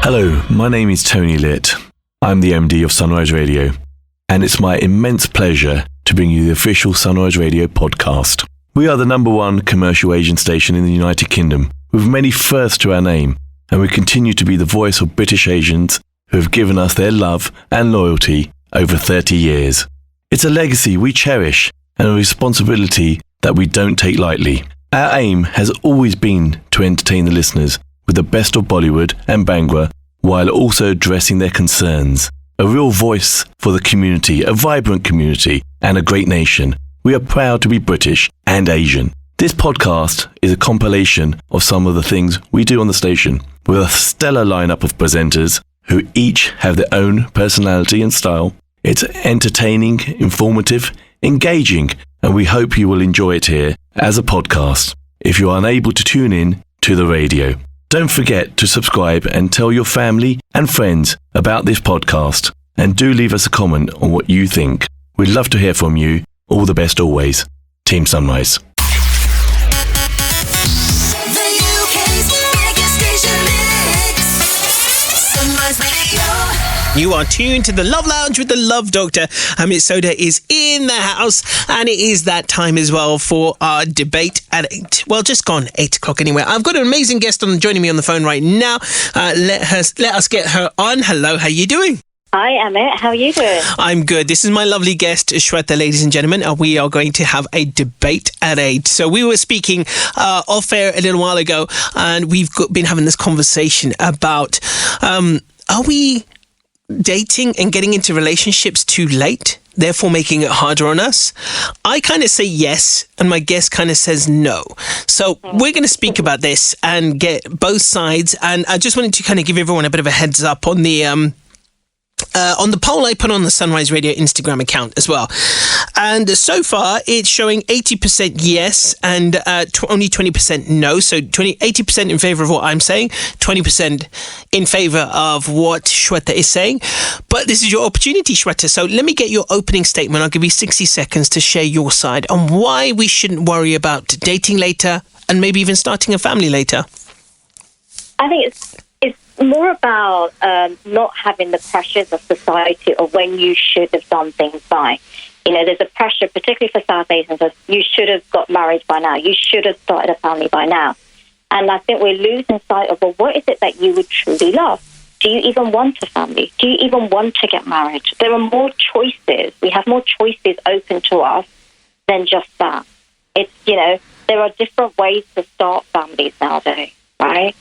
Hello, my name is Tony Litt. I'm the MD of Sunrise Radio, and it's my immense pleasure to bring you the official Sunrise Radio podcast. We are the #1 commercial Asian station in the United Kingdom, with many firsts to our name, and we continue to be the voice of British Asians who have given us their love and loyalty over 30 years. It's a legacy we cherish and a responsibility that we don't take lightly. Our aim has always been to entertain the listeners with the best of Bollywood and Bhangra, while also addressing their concerns. A real voice for the community, a vibrant community, and a great nation. We are proud to be British and Asian. This podcast is a compilation of some of the things we do on the station, with a stellar lineup of presenters who each have their own personality and style. It's entertaining, informative, engaging, and we hope you will enjoy it here as a podcast if you are unable to tune in to the radio. Don't forget to subscribe and tell your family and friends about this podcast. And do leave us a comment on what you think. We'd love to hear from you. All the best always. Team Sunrise. The UK's biggest station mix. Sunrise Radio. You are tuned to the Love Lounge with the Love Doctor. Amit Sodha is in the house, and it is that time as well for our debate at 8. Well, just gone 8 o'clock anyway. I've got an amazing guest joining me on the phone right now. Let us get her on. Hello, how you doing? Hi, Amit. How are you doing? I'm good. This is my lovely guest, Sweta, ladies and gentlemen, and we are going to have a debate at 8. So we were speaking off air a little while ago, and we've been having this conversation about are we dating and getting into relationships too late, therefore making it harder on us? I kind of say yes, and my guest kind of says no. So we're going to speak about this and get both sides. And I just wanted to kind of give everyone a bit of a heads up on the poll I put on the Sunrise Radio Instagram account as well. And so far, it's showing 80% yes and only 20% no. So 80% in favour of what I'm saying, 20% in favour of what Sweta is saying. But this is your opportunity, Sweta. So let me get your opening statement. I'll give you 60 seconds to share your side on why we shouldn't worry about dating later and maybe even starting a family later. I think it's more about not having the pressures of society or when you should have done things by. You know, there's a pressure, particularly for South Asians, of you should have got married by now. You should have started a family by now. And I think we're losing sight of, well, what is it that you would truly love? Do you even want a family? Do you even want to get married? There are more choices. We have more choices open to us than just that. It's, you know, there are different ways to start families nowadays, right?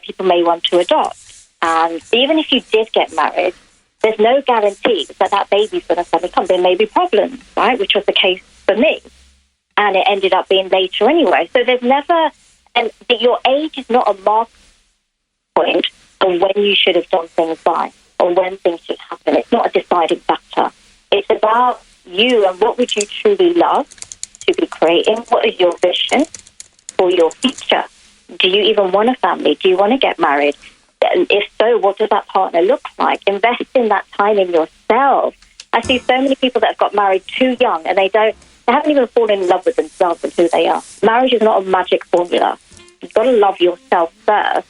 People may want to adopt. And even if you did get married, there's no guarantee that that baby's going to suddenly come. There may be problems, right, which was the case for me. And it ended up being later anyway. So there's never, and your age is not a mark point on when you should have done things by or when things should happen. It's not a deciding factor. It's about you and what would you truly love to be creating? What is your vision for your future? Do you even want a family? Do you want to get married? And if so, what does that partner look like? Invest in that time in yourself. I see so many people that have got married too young and they haven't even fallen in love with themselves and who they are. Marriage is not a magic formula. You've got to love yourself first,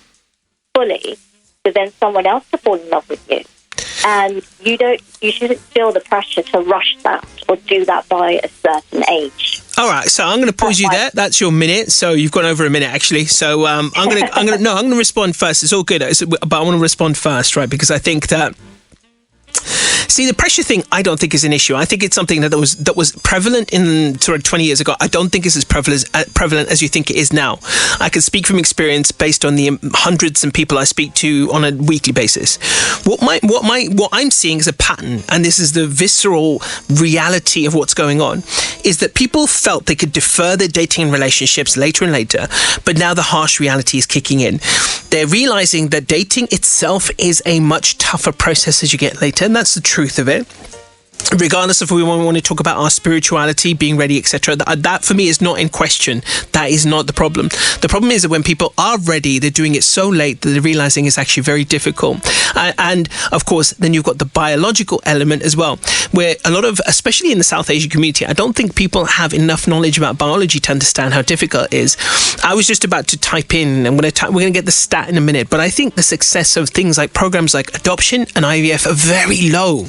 fully, for then someone else to fall in love with you. And you shouldn't feel the pressure to rush that or do that by a certain age. All right, so I'm going to pause you there. That's your minute. So you've gone over a minute actually. So I'm going to respond first. It's all good, but I want to respond first, right? Because I think that. See, the pressure thing, I don't think is an issue. I think it's something that was prevalent in sort of 20 years ago. I don't think it's as prevalent as you think it is now. I can speak from experience based on the hundreds of people I speak to on a weekly basis. What I'm seeing is a pattern, and this is the visceral reality of what's going on, is that people felt they could defer their dating and relationships later and later, but now the harsh reality is kicking in. They're realizing that dating itself is a much tougher process as you get later, and that's the truth of it. regardless of if we want to talk about our spirituality, being ready, etc., that for me is not in question. That is not the problem. The problem is that when people are ready, they're doing it so late that they're realizing it's actually very difficult. And of course, then you've got the biological element as well, where a lot of, especially in the South Asian community, I don't think people have enough knowledge about biology to understand how difficult it is. I was just about to type in, and we're going to get the stat in a minute, but I think the success of things like programs like adoption and IVF are very low.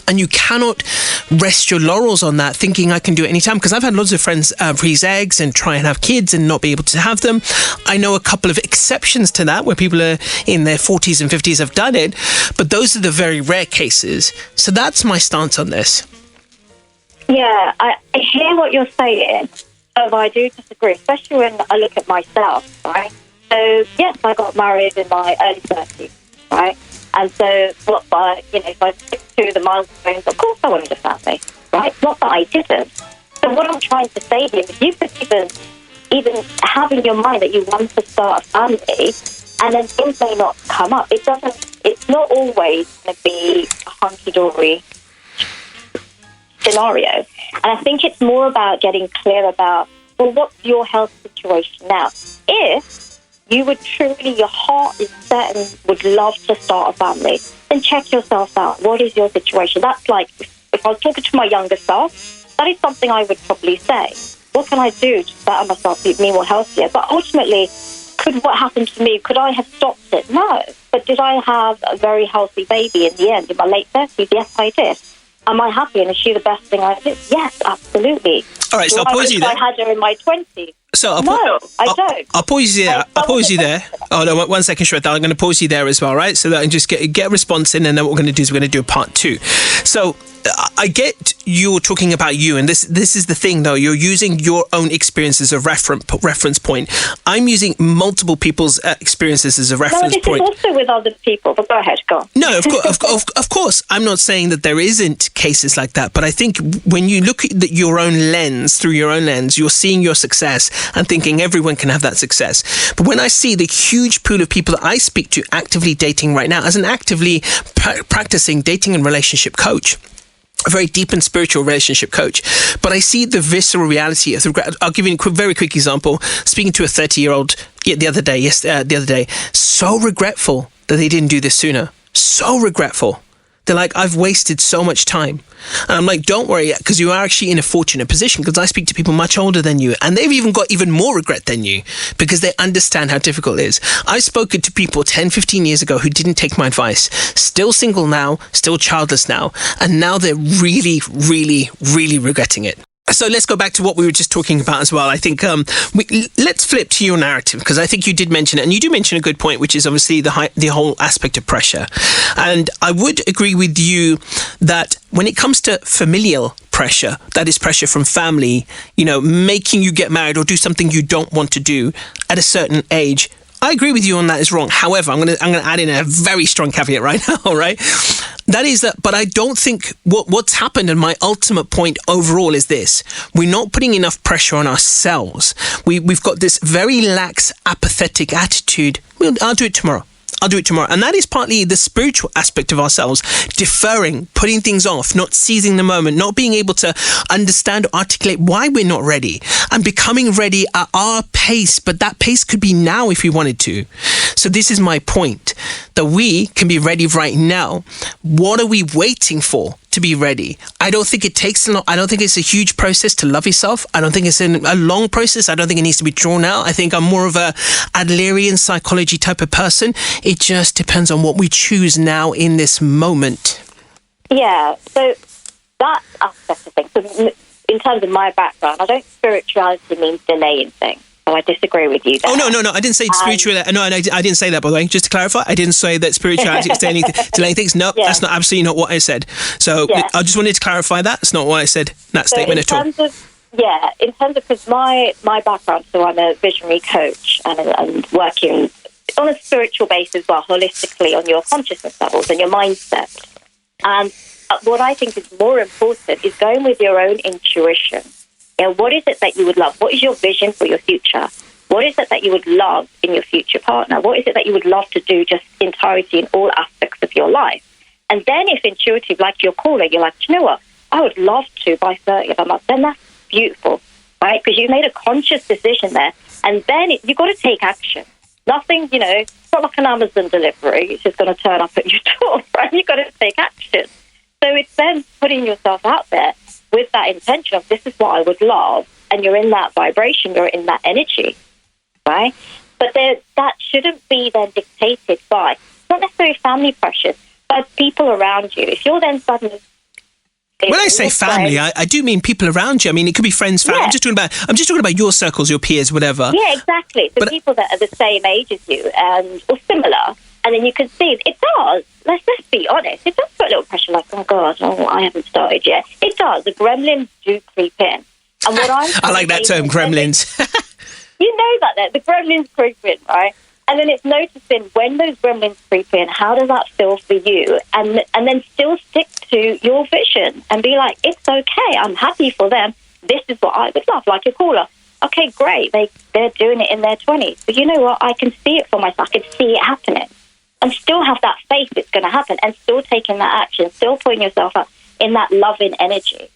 And you cannot rest your laurels on that thinking I can do it anytime, because I've had lots of friends freeze eggs and try and have kids and not be able to have them. I know a couple of exceptions to that where people are in their 40s and 50s have done it, but those are the very rare cases. So that's my stance on this. Yeah, I hear what you're saying, but I do disagree, especially when I look at myself, right? So yes, I got married in my early 30s, right? And so, if I stick to the milestones, of course I wanted a family, right? Not that I didn't. So what I'm trying to say here is you could even have in your mind that you want to start a family, and then things may not come up. It's not always going to be a hunky-dory scenario. And I think it's more about getting clear about, well, what's your health situation now? If you would truly, your heart is set and would love to start a family, then check yourself out. What is your situation? That's like, if I was talking to my younger self, that is something I would probably say. What can I do to better myself, be more healthier? But ultimately, what happened to me, could I have stopped it? No. But did I have a very healthy baby in the end, in my late 30s? Yes, I did. Am I happy? And is she the best thing I did? Yes, absolutely. All right, so I'll pause you there. I had her in my 20s. So I don't. I'll pause you there. Oh, no, 1 second, Sweta. I'm going to pause you there as well, right? So that I can just get a response in, and then what we're going to do is we're going to do a part 2. So I get you're talking about you, and this is the thing, though. You're using your own experience as a reference point. I'm using multiple people's experiences as a reference point. No, this is also with other people, but go ahead, go on. No, of course. I'm not saying that there isn't cases like that, but I think when you look at your own lens, through your own lens, you're seeing your success and thinking everyone can have that success. But when I see the huge pool of people that I speak to actively dating right now, as an actively practicing dating and relationship coach, a very deep and spiritual relationship coach, but I see the visceral reality of regret. I'll give you a very quick example. Speaking to a 30-year-old the other day, so regretful that they didn't do this sooner. So regretful. They're like, I've wasted so much time. And I'm like, don't worry, because you are actually in a fortunate position, because I speak to people much older than you, and they've even got even more regret than you, because they understand how difficult it is. I've spoken to people 10, 15 years ago who didn't take my advice, still single now, still childless now, and now they're really, really, really regretting it. So let's go back to what we were just talking about as well. I think let's flip to your narrative, because I think you did mention it, and you do mention a good point, which is obviously the whole aspect of pressure. And I would agree with you that when it comes to familial pressure, that is pressure from family, making you get married or do something you don't want to do at a certain age, I agree with you on that is wrong. However, I'm going to add in a very strong caveat right now, right? That is that, but I don't think what's happened, and my ultimate point overall is this: we're not putting enough pressure on ourselves. We've got this very lax, apathetic attitude. I'll do it tomorrow. And that is partly the spiritual aspect of ourselves, deferring, putting things off, not seizing the moment, not being able to understand or articulate why we're not ready, and becoming ready at our pace. But that pace could be now if we wanted to. So this is my point, that we can be ready right now. What are we waiting for to be ready? I don't think it takes a lot. I don't think it's a huge process to love yourself. I don't think it's a long process. I don't think it needs to be drawn out. I think I'm more of a Adlerian psychology type of person. It just depends on what we choose now in this moment. Yeah, so that aspect of things. So in terms of my background, I don't think spirituality means delaying things. So I disagree with you there. Oh, no. I didn't say spirituality. No, I didn't say that, by the way. Just to clarify, I didn't say that spirituality is delaying things. No, That's not absolutely not what I said. So I just wanted to clarify that. It's not what I said, that statement at all. In terms of, because my background, so I'm a visionary coach and working on a spiritual basis, well, holistically on your consciousness levels and your mindset. And what I think is more important is going with your own intuition. What is it that you would love? What is your vision for your future? What is it that you would love in your future partner? What is it that you would love to do just entirety in all aspects of your life? And then if intuitive, like your caller, you're like, you know what? I would love to by 30. I'm like, then that's beautiful, right? Because you made a conscious decision there. And then you've got to take action. Nothing, it's not like an Amazon delivery. It's just going to turn up at your door, right? You've got to take action. So it's then putting yourself out there with that intention of this is what I would love. And you're in that vibration, you're in that energy, right? But that shouldn't be then dictated by, not necessarily family pressures, but people around you. If you're then suddenly... When I say family, I do mean people around you. I mean, it could be friends, family. Yeah. I'm just talking about your circles, your peers, whatever. Yeah, exactly. So people that are the same age as you or similar, and then you can see it does. Let's be honest. It does put a little pressure. Like, oh God, I haven't started yet. It does. The gremlins do creep in, and what I like that term, gremlins. You know that the gremlins creep in, right? And then it's noticing when those gremlins creep in, how does that feel for you? And then still stick to your vision and be like, it's okay. I'm happy for them. This is what I would love. Like a caller. Okay, great. They're doing it in their 20s. But you know what? I can see it for myself. I can see it happening. And still have that faith it's going to happen. And still taking that action. Still putting yourself up in that loving energy.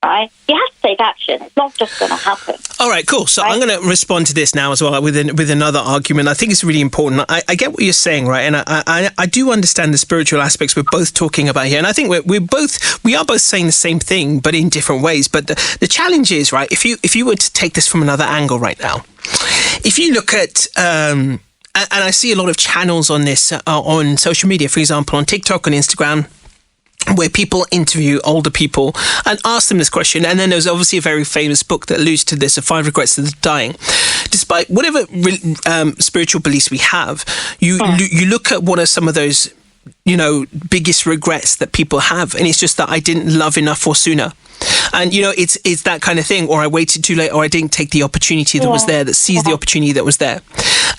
Right? You have to take action. It's not just going to happen. All right, cool. So I'm going to respond to this now as well with another argument. I think it's really important. I get what you're saying, right? And I do understand the spiritual aspects we're both talking about here. And I think we are both saying the same thing, but in different ways. But the challenge is, right, if you were to take this from another angle right now, if you look at... and I see a lot of channels on this on social media, for example, on TikTok and Instagram, where people interview older people and ask them this question. And then there's obviously a very famous book that alludes to this, 5 Regrets of the Dying. Despite whatever spiritual beliefs we have, you look at what are some of those, biggest regrets that people have. And it's just that I didn't love enough or sooner. And, it's that kind of thing, or I waited too late, or I didn't take the opportunity that was there, that seized the opportunity that was there.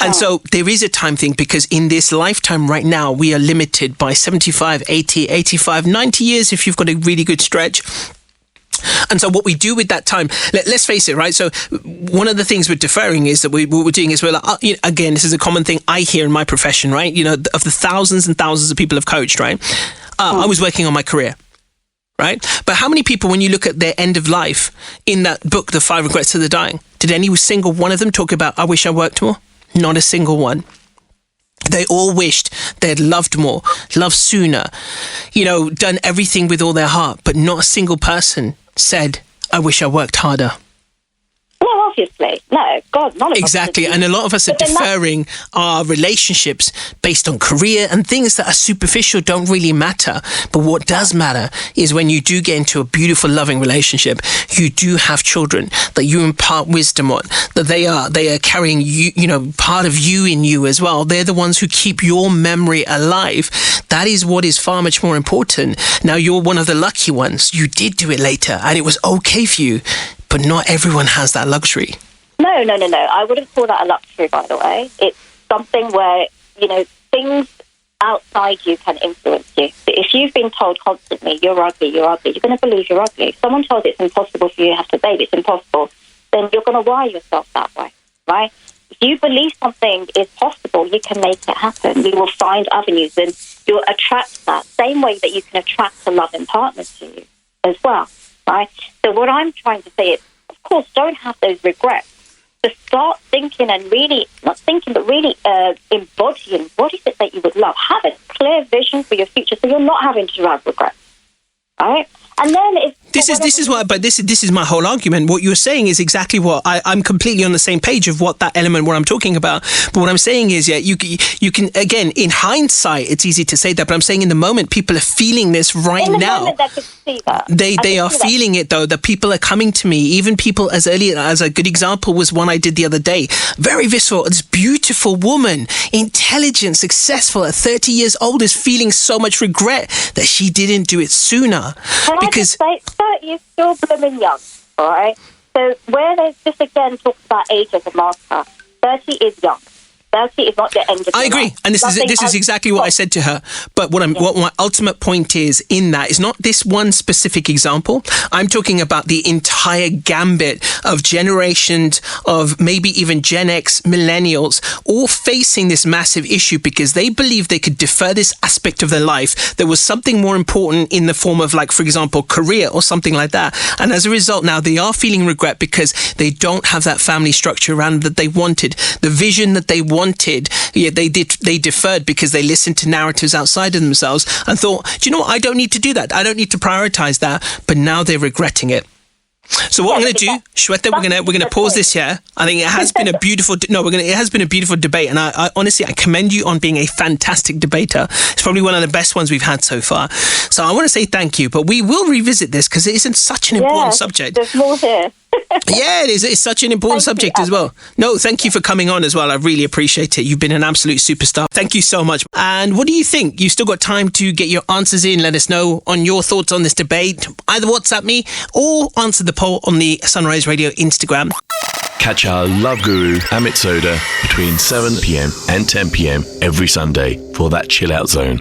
And so there is a time thing, because in this lifetime right now, we are limited by 75, 80, 85, 90 years if you've got a really good stretch. And so what we do with that time, let's face it, right? So one of the things we're deferring is that what we're doing is we're like, again, this is a common thing I hear in my profession, right? Of the thousands and thousands of people I've coached, right? I was working on my career. Right? But how many people, when you look at their end of life in that book, The 5 Regrets of the Dying, did any single one of them talk about, I wish I worked more? Not a single one. They all wished they'd loved more, loved sooner, done everything with all their heart, but not a single person said, I wish I worked harder. Well, obviously. No, God, none of us. Exactly. And a lot of us are deferring our relationships based on career and things that are superficial, don't really matter. But what does matter is when you do get into a beautiful, loving relationship, you do have children that you impart wisdom on, that they are carrying you, part of you in you as well. They're the ones who keep your memory alive. That is what is far much more important. Now, you're one of the lucky ones. You did do it later and it was okay for you. But not everyone has that luxury. No. I wouldn't call that a luxury, by the way. It's something where, things outside you can influence you. So if you've been told constantly, you're ugly, you're going to believe you're ugly. If someone tells it's impossible for you to have a baby, it's impossible, then you're going to wire yourself that way, right? If you believe something is possible, you can make it happen. You will find avenues and you'll attract that. Same way that you can attract a loving partner to you as well. Right? So what I'm trying to say is, of course, don't have those regrets. To start thinking and really, not thinking, but really embodying what is it that you would love. Have a clear vision for your future so you're not having to have regrets. Right? And then this is my whole argument. What you're saying is exactly what I'm completely on the same page of what I'm talking about. But what I'm saying is, you can again, in hindsight, it's easy to say that, but I'm saying in the moment, people are feeling this right now. Moment, they can see that. They are feeling it though. That people are coming to me. Even people as early as a good example was one I did the other day. Very visceral. This beautiful woman, intelligent, successful, at 30 years old, is feeling so much regret that she didn't do it sooner. Because 30 is still blooming young, all right? So where there's this again talks about age as a marker, 30 is young. Puberty is not the end of I your agree, life. and this Nothing is else- exactly what I said to her. But what my ultimate point is in that is not this one specific example. I'm talking about the entire gambit of generations of maybe even Gen X, millennials, all facing this massive issue because they believe they could defer this aspect of their life. There was something more important in the form of, like, for example, career or something like that. And as a result, now they are feeling regret because they don't have that family structure around that they wanted, the vision that they wanted. Yeah, they deferred because they listened to narratives outside of themselves and thought, do you know what? I don't need to do that. I don't need to prioritize that. But now they're regretting it. So what I'm going to do, Sweta, we're going to pause this here. I think it has been a beautiful it has been a beautiful debate, and I honestly I commend you on being a fantastic debater. It's probably one of the best ones we've had so far. So I want to say thank you, but we will revisit this because it isn't such an important subject. There's more here. Yeah, it is. It's such an important subject as well. No, thank you for coming on as well. I really appreciate it. You've been an absolute superstar. Thank you so much. And what do you think? You've still got time to get your answers in. Let us know on your thoughts on this debate. Either WhatsApp me or answer the poll on the Sunrise Radio Instagram. Catch our love guru Amit Sodha between 7 p.m. and 10 p.m. every Sunday for that chill out zone.